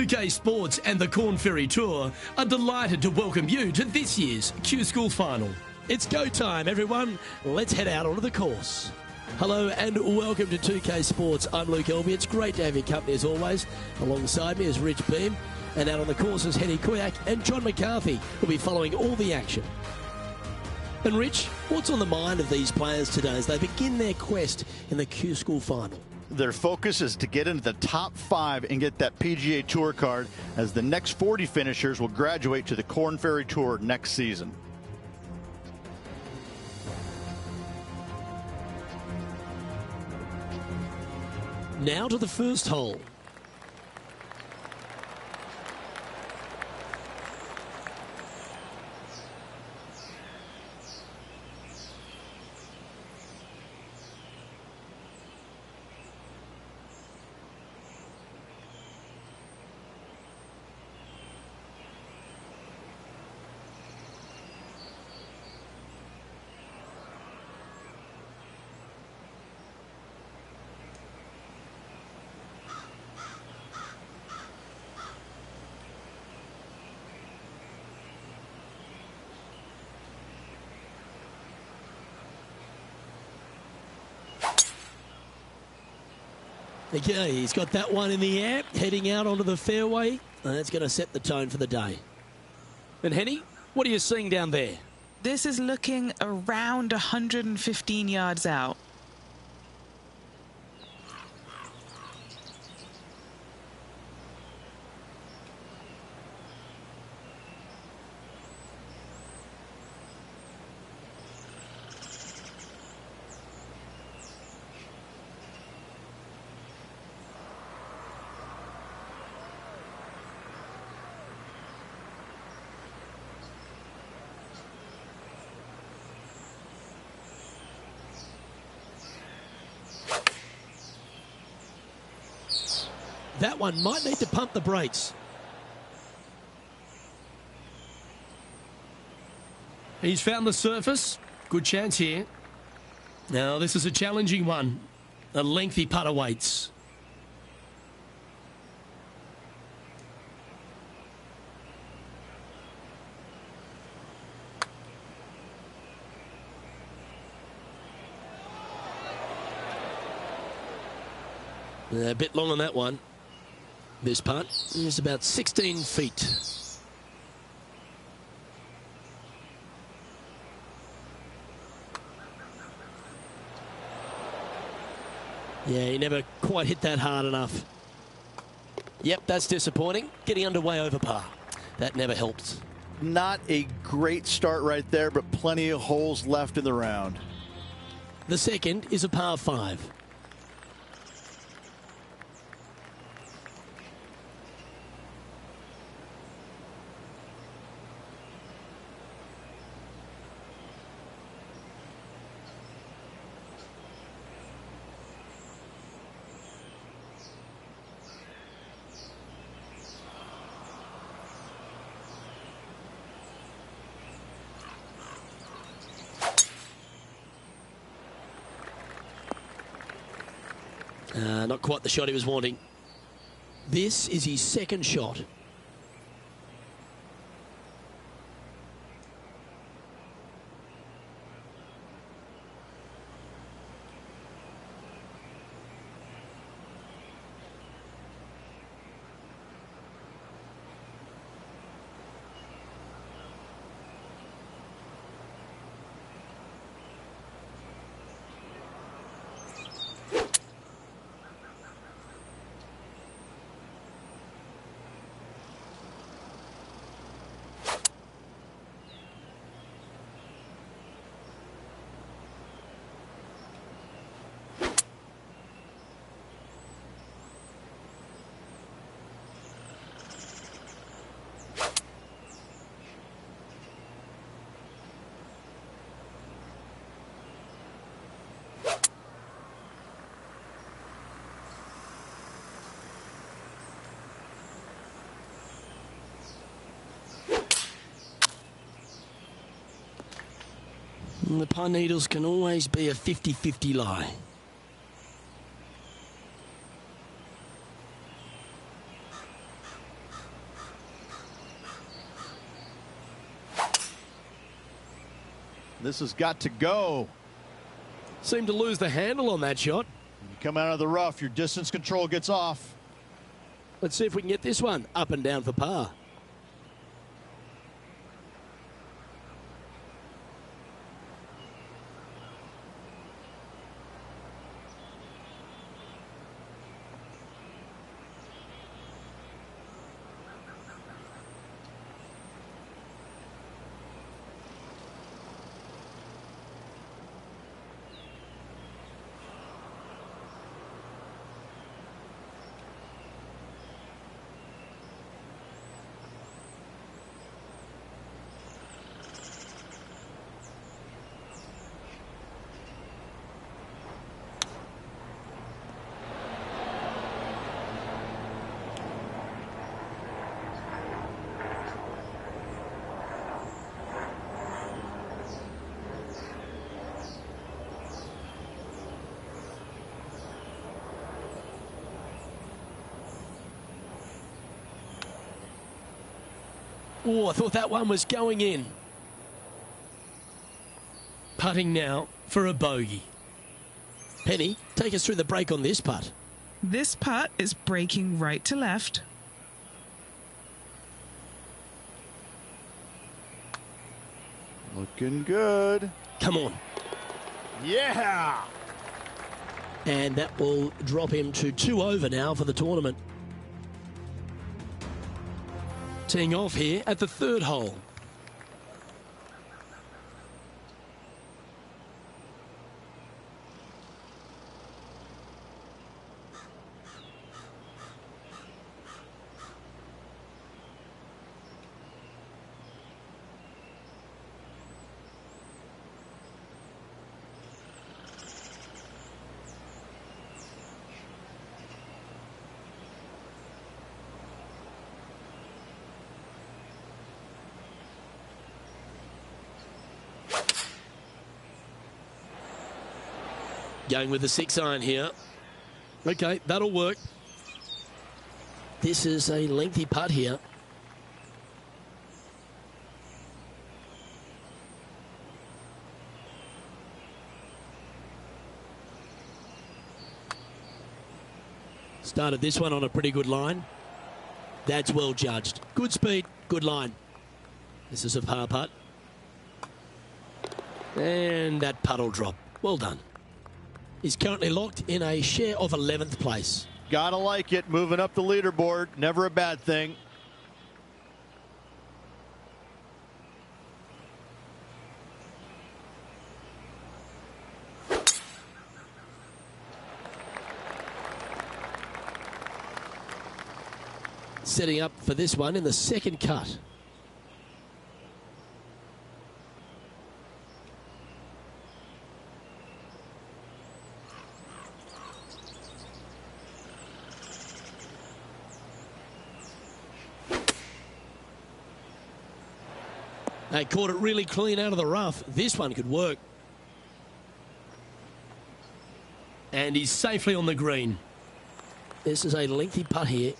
PGA Sports and the Corn Ferry Tour are delighted to welcome you to this year's Q School Final. It's go time, everyone. Let's head out onto the course. Hello and welcome to 2K Sports. I'm Luke Elby. It's great to have your company as always. Alongside me is Rich Beam, and out on the course is Henny Kuyak and John McCarthy, who'll be following all the action. And Rich, what's on the mind of these players today as they begin their quest in the Q School Final? Their focus is to get into the top 5 and get that PGA Tour card, as the next 40 finishers will graduate to the Corn Ferry Tour next season. Now to the first hole. Okay, he's got that one in the air, heading out onto the fairway, and that's going to set the tone for the day. And Henny, what are you seeing down there? This is looking around 115 yards out. That one might need to pump the brakes. He's found the surface. Good chance here. Now, this is a challenging one. A lengthy putt awaits. A bit long on that one. This putt is about 16 feet. Yeah, he never quite hit that hard enough. Yep, that's disappointing. Getting underway over par. That never helps. Not a great start right there, but plenty of holes left in the round. The second is a par 5. Not quite the shot he was wanting. This is his second shot. And the pine needles can always be a 50-50 lie. This has got to go. Seemed to lose the handle on that shot. When you come out of the rough, your distance control gets off. Let's see if we can get this one up and down for par. Oh, I thought that one was going in. Putting now for a bogey. Penny, take us through the break on this putt. This putt is breaking right to left. Looking good. Come on. Yeah! And that will drop him to 2 over now for the tournament. Teeing off here at the 3rd hole. Going with the 6-iron here. Okay, that'll work. This is a lengthy putt here. Started this one on a pretty good line. That's well judged. Good speed, good line. This is a par putt. And that putt will drop. Well done. He's currently locked in a share of 11th place. Gotta like it. Moving up the leaderboard. Never a bad thing. Setting up for this one in the 2nd cut. They caught it really clean out of the rough. This one could work. And he's safely on the green. This is a lengthy putt here.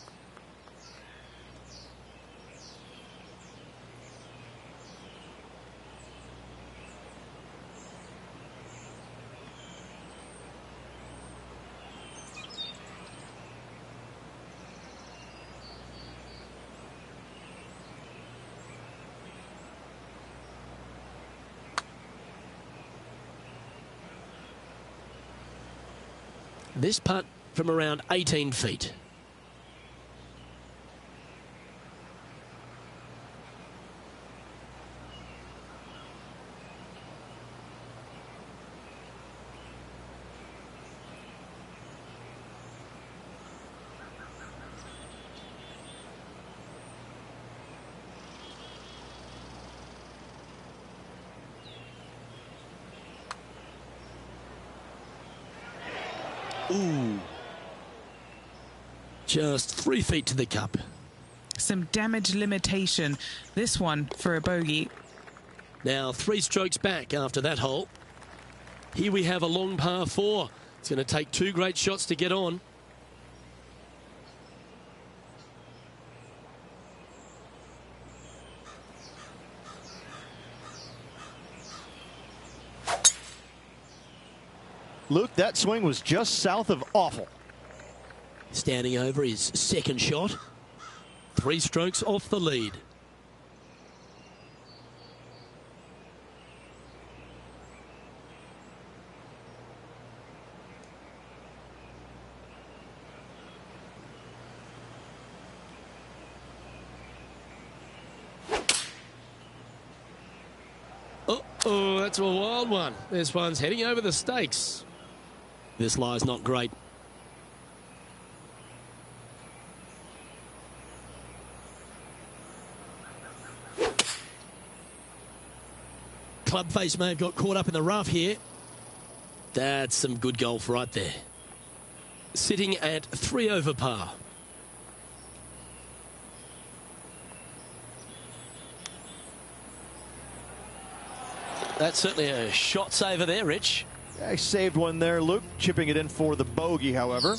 This putt from around 18 feet. Ooh. Just 3 feet to the cup. Some damage limitation. This one for a bogey. Now 3 strokes back after that hole. Here we have a long par 4. It's going to take 2 great shots to get on. Luke, that swing was just south of awful. Standing over his second shot. 3 strokes off the lead. Oh, that's a wild one. This one's heading over the stakes. This lie's not great. Club face may have got caught up in the rough here. That's some good golf right there. Sitting at 3 over par. That's certainly a shot saver there, Rich. I saved one there, Luke, chipping it in for the bogey, however.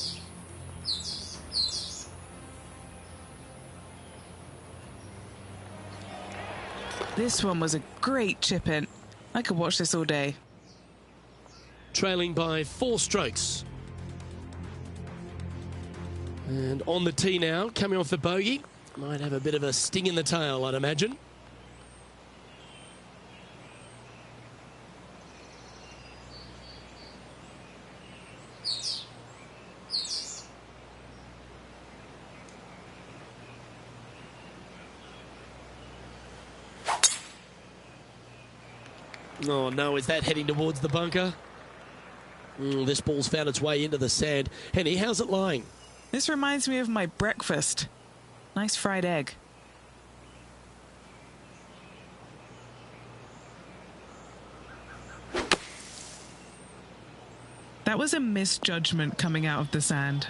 This one was a great chip in. I could watch this all day. Trailing by 4 strokes. And on the tee now, coming off the bogey. Might have a bit of a sting in the tail, I'd imagine. Oh no, is that heading towards the bunker? This ball's found its way into the sand. Henny, how's it lying? This reminds me of my breakfast. Nice fried egg. That was a misjudgment coming out of the sand.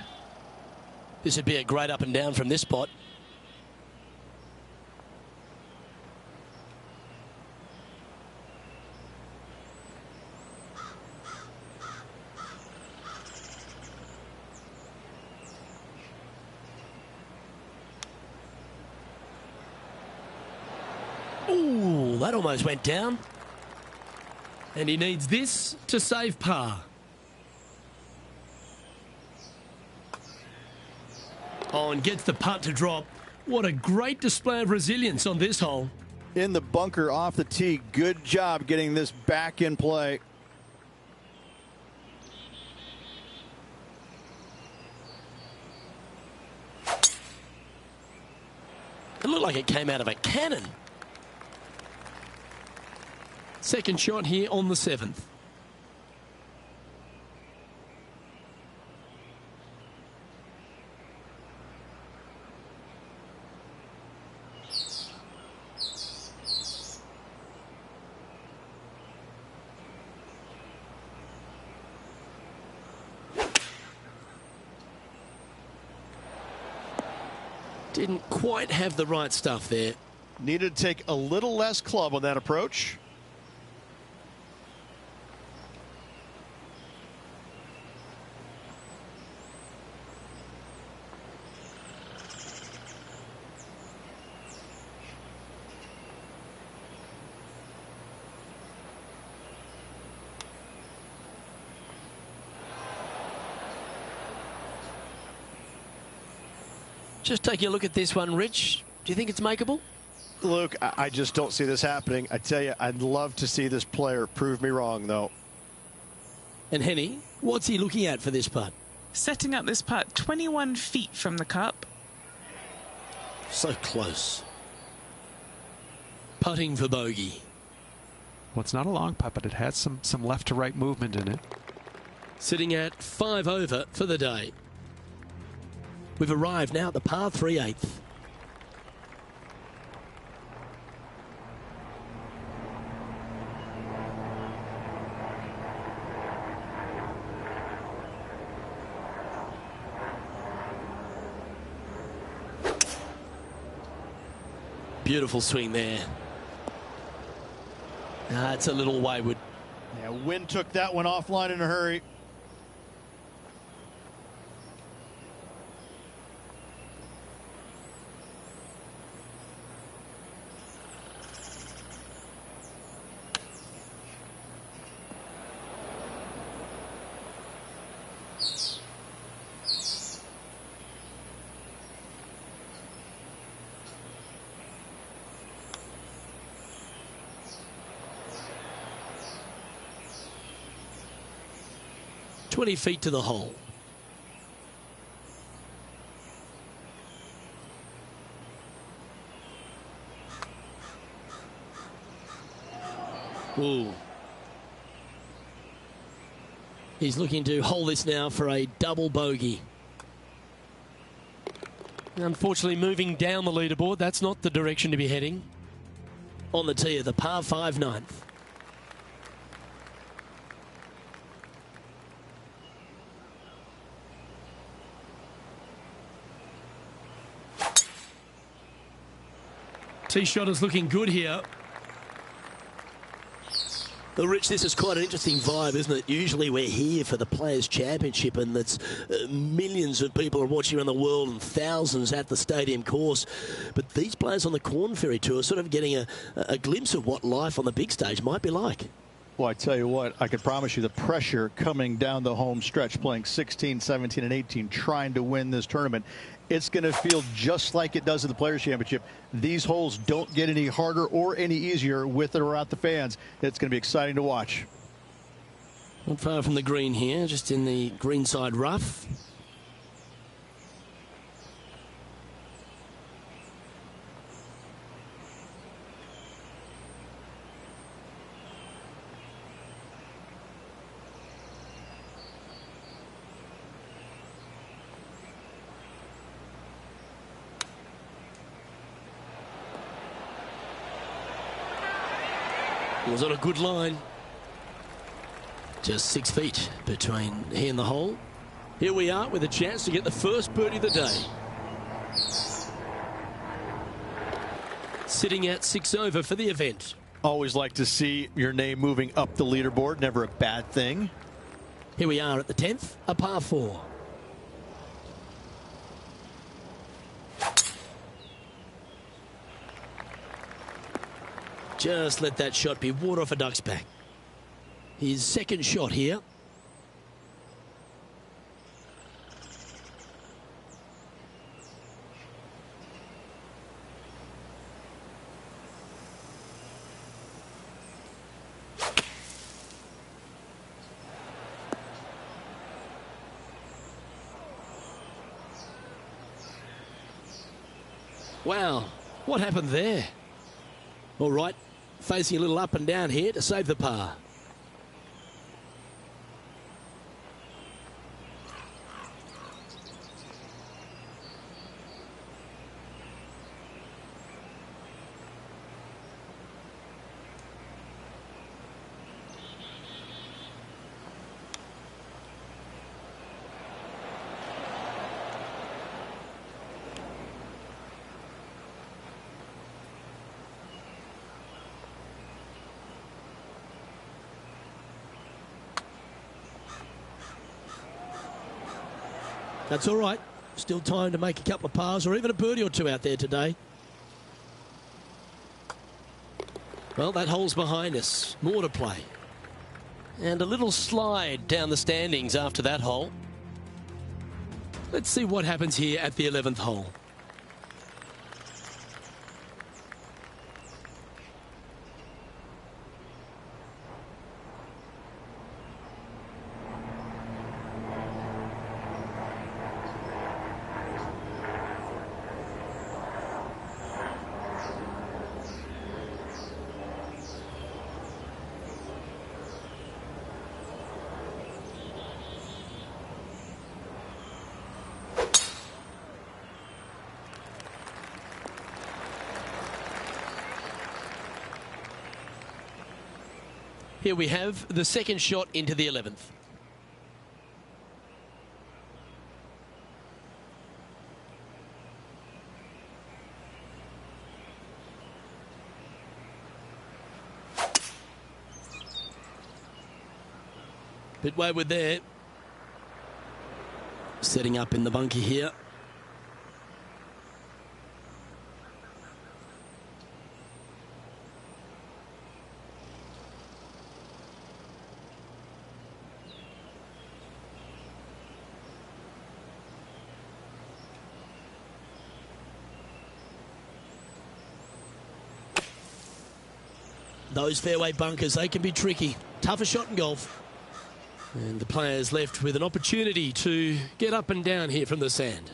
This would be a great up and down from this spot. Ooh, that almost went down. And he needs this to save par. Oh, and gets the putt to drop. What a great display of resilience on this hole. In the bunker off the tee. Good job getting this back in play. It looked like it came out of a cannon. Second shot here on the 7th. Didn't quite have the right stuff there. Needed to take a little less club on that approach. Just taking a look at this one, Rich. Do you think it's makeable? Luke, I just don't see this happening. I tell you, I'd love to see this player prove me wrong, though. And Henny, what's he looking at for this putt? Setting up this putt 21 feet from the cup. So close. Putting for bogey. Well, it's not a long putt, but it has some left to right movement in it. Sitting at 5 over for the day. We've arrived now at the par 3/8. Beautiful swing there. It's a little wayward. Yeah, wind took that one offline in a hurry. "20 feet to the hole." Ooh. He's looking to hold this now for a double bogey. Unfortunately, moving down the leaderboard, that's not the direction to be heading. On the tee of the par 5 ninth. Tee shot is looking good here. Well, Rich, this is quite an interesting vibe, isn't it? Usually we're here for the Players' Championship, and that's millions of people are watching around the world and thousands at the stadium course. But these players on the Corn Ferry Tour are sort of getting a glimpse of what life on the big stage might be like. Well, I tell you what, I can promise you the pressure coming down the home stretch, playing 16, 17, and 18, trying to win this tournament. It's going to feel just like it does at the Players' Championship. These holes don't get any harder or any easier with or without the fans. It's going to be exciting to watch. Not far from the green here, just in the greenside rough. It was on a good line. Just 6 feet between he and the hole. Here we are with a chance to get the first birdie of the day. Sitting at 6 over for the event. Always like to see your name moving up the leaderboard. Never a bad thing. Here we are at the 10th, a par 4. Just let that shot be water off a duck's back. His second shot here. Wow, what happened there? All right, facing a little up and down here to save the par. That's all right. Still time to make a couple of pars or even a birdie or two out there today. Well, that hole's behind us. More to play. And a little slide down the standings after that hole. Let's see what happens here at the 11th hole. Here we have the second shot into the 11th. Bit wayward there. Setting up in the bunker here. Those fairway bunkers, they can be tricky. Tougher shot in golf. And the players left with an opportunity to get up and down here from the sand.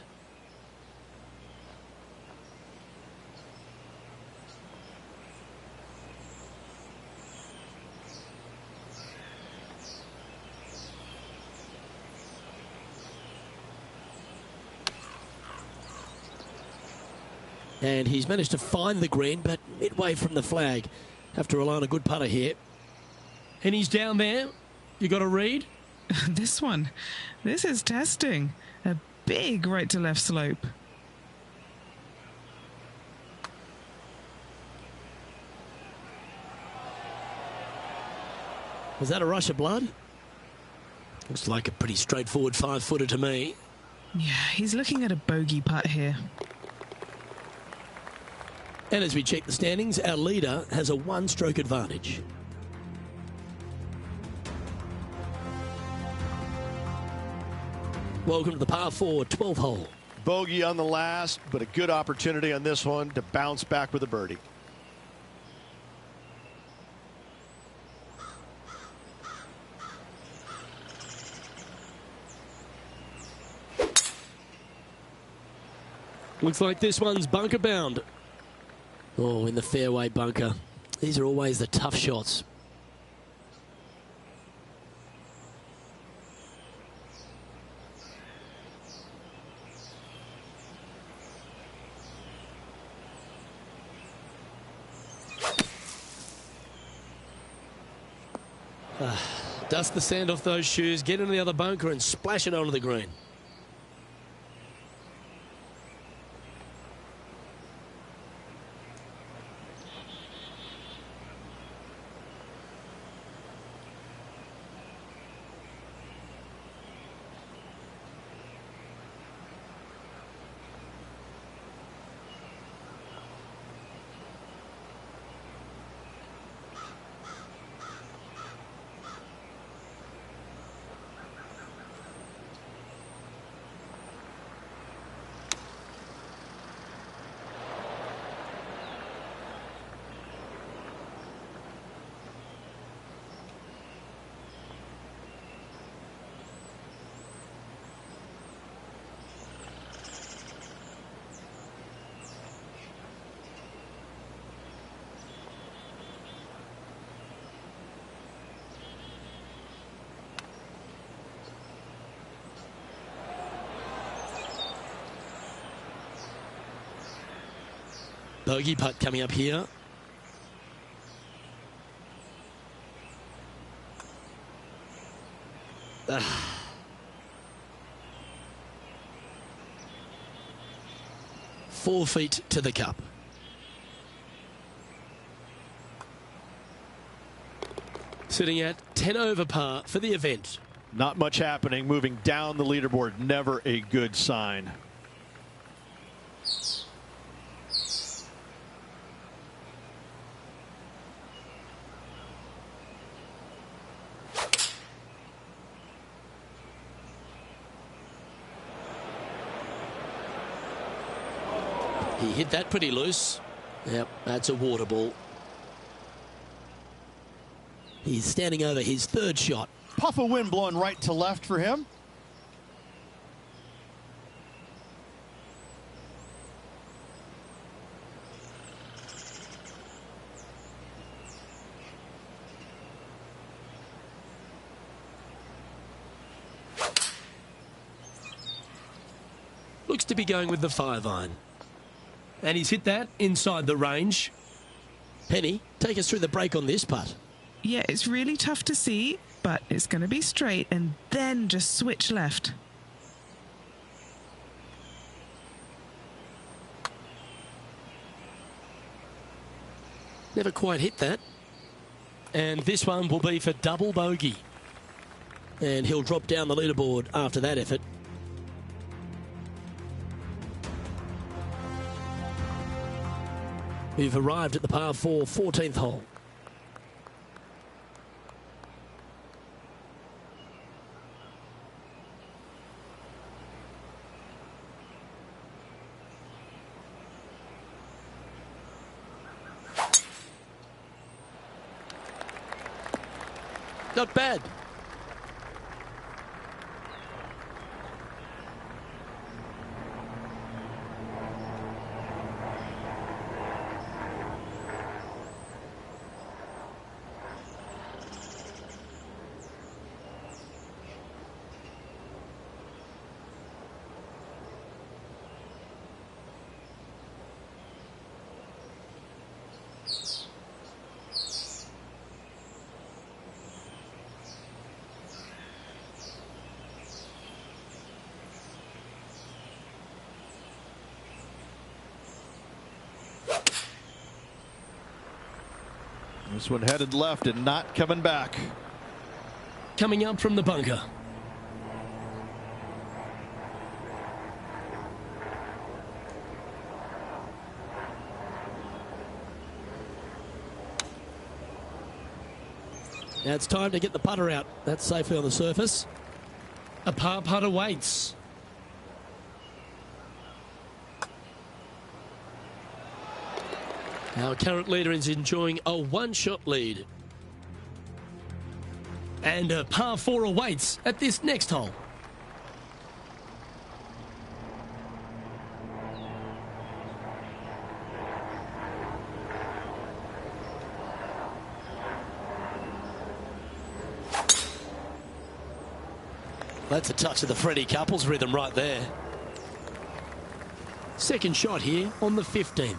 And he's managed to find the green, but midway from the flag. Have to rely on a good putter here. And he's down there. You got a read? This is testing. A big right to left slope. Was that a rush of blood? Looks like a pretty straightforward 5-footer to me. Yeah, he's looking at a bogey putt here. And as we check the standings, our leader has a one-stroke advantage. Welcome to the par 4 12th hole. Bogey on the last, but a good opportunity on this one to bounce back with a birdie. Looks like this one's bunker bound. Oh, in the fairway bunker. These are always the tough shots. Dust the sand off those shoes, get into the other bunker and splash it onto the green. Bogey putt coming up here. Ah. 4 feet to the cup. Sitting at 10 over par for the event. Not much happening moving down the leaderboard. Never a good sign. He hit that pretty loose. Yep, that's a water ball. He's standing over his third shot. Puff of wind blowing right to left for him. Looks to be going with the 5-iron. And he's hit that inside the range. Penny, take us through the break on this putt. Yeah, it's really tough to see, but it's going to be straight and then just switch left. Never quite hit that. And this one will be for double bogey. And he'll drop down the leaderboard after that effort. We've arrived at the par 4 14th hole. Not bad. This one headed left and not coming back. Coming up from the bunker. Now it's time to get the putter out. That's safely on the surface. A par putt awaits. Our current leader is enjoying a one-shot lead. And a par 4 awaits at this next hole. That's a touch of the Freddie Couples rhythm right there. Second shot here on the 15th.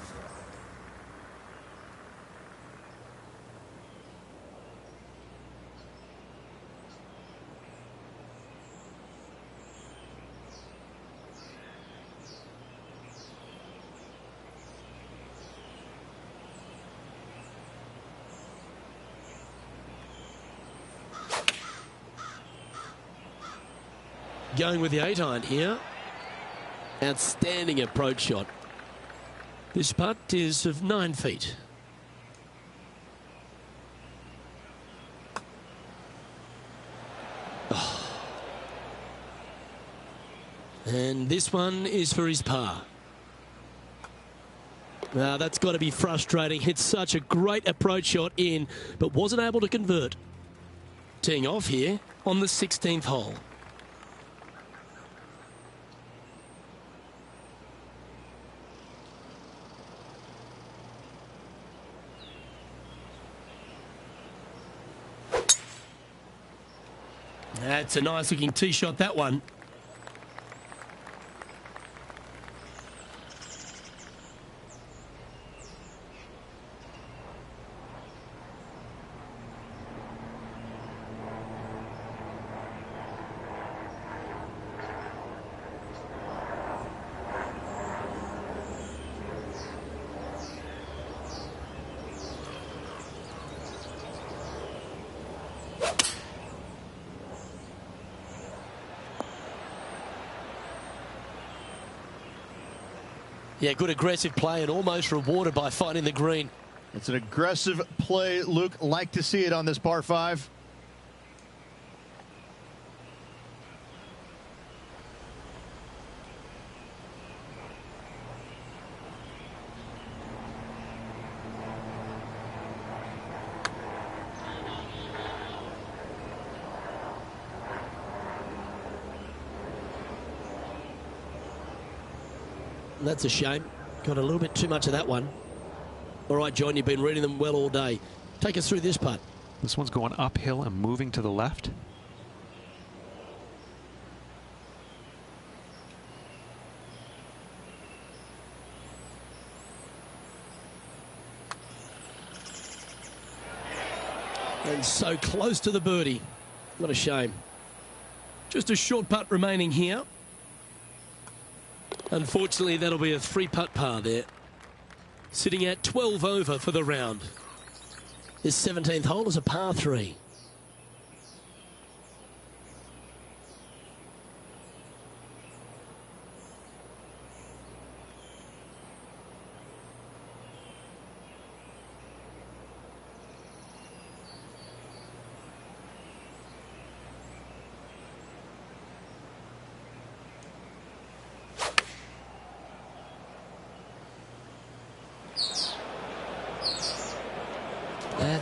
Going with the 8-iron here. Outstanding approach shot. This putt is of 9 feet. Oh. And this one is for his par. Now that's got to be frustrating. Hit such a great approach shot in, but wasn't able to convert. Teeing off here on the 16th hole. That's a nice looking tee shot, that one. Yeah, good aggressive play and almost rewarded by finding the green. It's an aggressive play, Luke. Like to see it on this par 5. That's a shame. Got a little bit too much of that one. All right, John, you've been reading them well all day. Take us through this putt. This one's going uphill and moving to the left. And so close to the birdie. What a shame. Just a short putt remaining here. Unfortunately, that'll be a 3-putt par there. Sitting at 12 over for the round. This 17th hole is a par 3.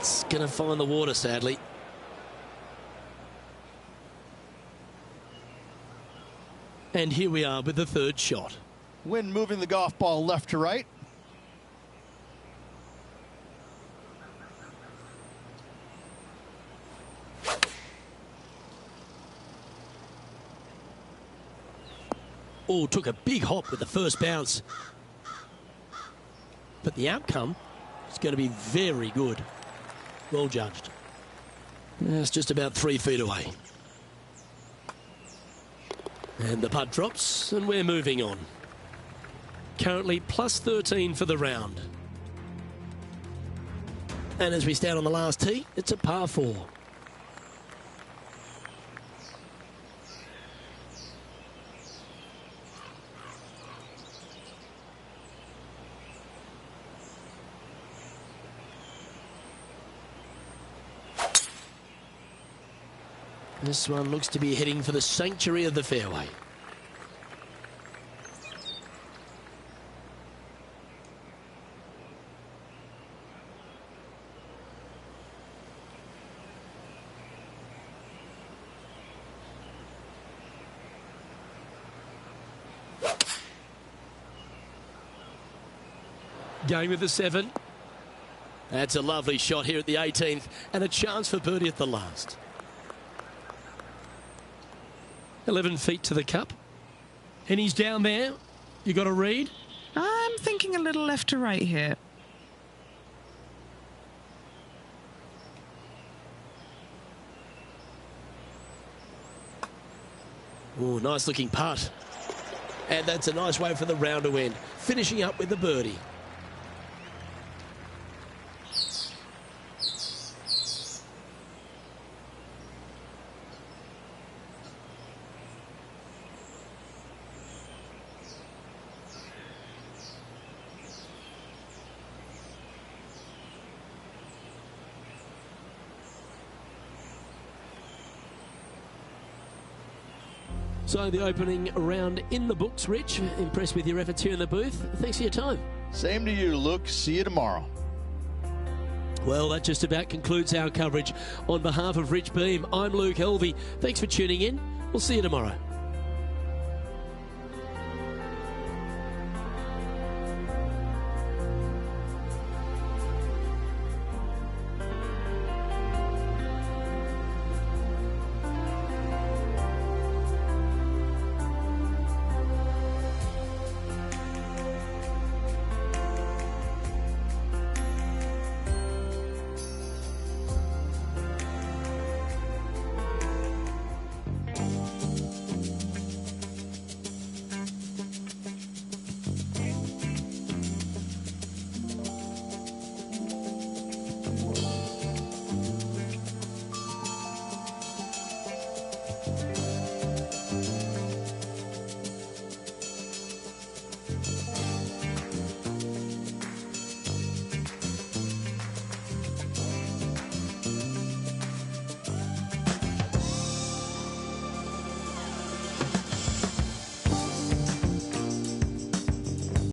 It's going to find the water, sadly. And here we are with the third shot. Wind moving the golf ball left to right. Oh, took a big hop with the first bounce. But the outcome is going to be very good. Well judged. It's just about 3 feet away. And the putt drops, and we're moving on. Currently plus 13 for the round. And as we stand on the last tee, it's a par 4. This one looks to be heading for the sanctuary of the fairway. Going with the 7. That's a lovely shot here at the 18th, and a chance for birdie at the last. 11 feet to the cup. And he's down there. You got a read? I'm thinking a little left to right here. Oh, nice looking putt. And that's a nice way for the round to end. Finishing up with the birdie. So the opening round in the books, Rich. Impressed with your efforts here in the booth. Thanks for your time. Same to you, Luke. See you tomorrow. Well, that just about concludes our coverage. On behalf of Rich Beam, I'm Luke Helvey. Thanks for tuning in. We'll see you tomorrow.